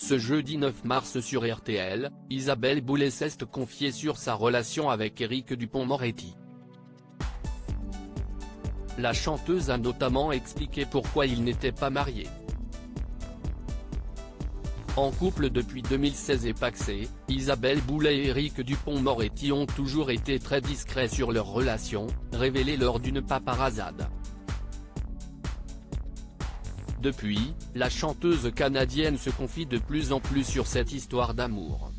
Ce jeudi 9 mars sur RTL, Isabelle Boulay s'est confiée sur sa relation avec Éric Dupond-Moretti. La chanteuse a notamment expliqué pourquoi ils n'étaient pas mariés. En couple depuis 2016 et pacsés, Isabelle Boulay et Éric Dupond-Moretti ont toujours été très discrets sur leur relation, révélée lors d'une paparazade. Depuis, la chanteuse canadienne se confie de plus en plus sur cette histoire d'amour.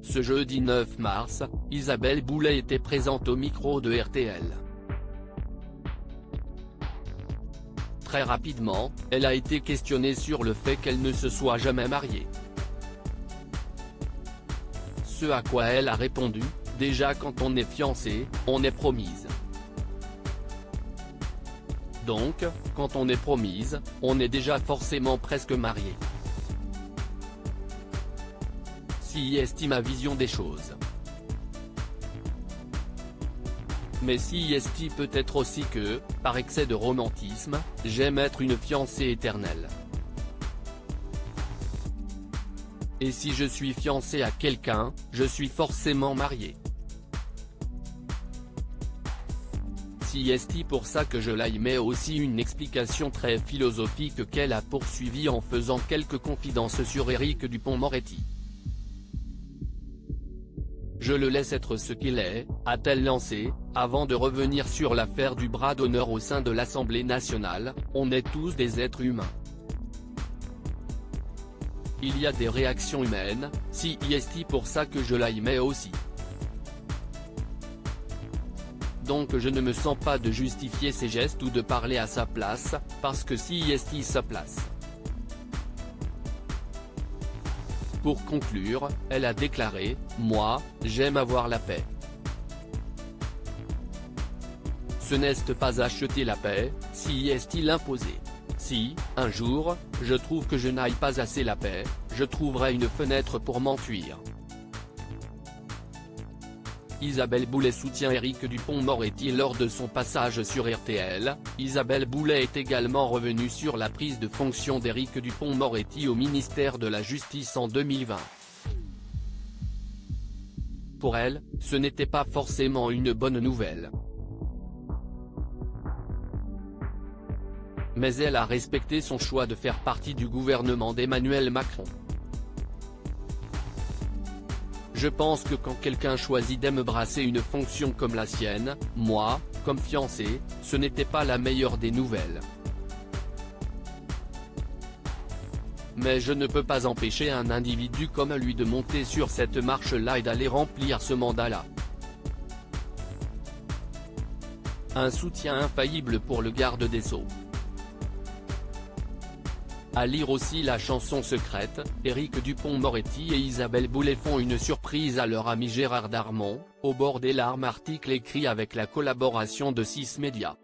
Ce jeudi 9 mars, Isabelle Boulay était présente au micro de RTL. Très rapidement, elle a été questionnée sur le fait qu'elle ne se soit jamais mariée. Ce à quoi elle a répondu, « Déjà quand on est fiancé, on est promise. Donc, quand on est promise, on est déjà forcément presque marié. Si est ma vision des choses. Mais si est peut-être aussi que, par excès de romantisme, j'aime être une fiancée éternelle. Et si je suis fiancée à quelqu'un, je suis forcément marié. Si est pour ça que je l'aime, mais aussi une explication très philosophique qu'elle a poursuivie en faisant quelques confidences sur Éric Dupond-Moretti. Je le laisse être ce qu'il est, a-t-elle lancé, avant de revenir sur l'affaire du bras d'honneur au sein de l'Assemblée nationale, on est tous des êtres humains. Il y a des réactions humaines, si est pour ça que je l'aime aussi. Donc je ne me sens pas de justifier ses gestes ou de parler à sa place, parce que si est sa place. Pour conclure, elle a déclaré, « Moi, j'aime avoir la paix. Ce n'est pas acheter la paix, si est l'imposer. Si, un jour, je trouve que je n'aille pas assez la paix, je trouverai une fenêtre pour m'enfuir. » Isabelle Boulay soutient Éric Dupond-Moretti lors de son passage sur RTL. Isabelle Boulay est également revenue sur la prise de fonction d'Éric Dupond-Moretti au ministère de la Justice en 2020. Pour elle, ce n'était pas forcément une bonne nouvelle. Mais elle a respecté son choix de faire partie du gouvernement d'Emmanuel Macron. Je pense que quand quelqu'un choisit d'embrasser une fonction comme la sienne, moi, comme fiancé, ce n'était pas la meilleure des nouvelles. Mais je ne peux pas empêcher un individu comme lui de monter sur cette marche-là et d'aller remplir ce mandat-là. Un soutien infaillible pour le garde des Sceaux. À lire aussi la chanson secrète, Éric Dupond-Moretti et Isabelle Boulay font une surprise à leur ami Gérard Darmon, au bord des larmes, article écrit avec la collaboration de 6 médias.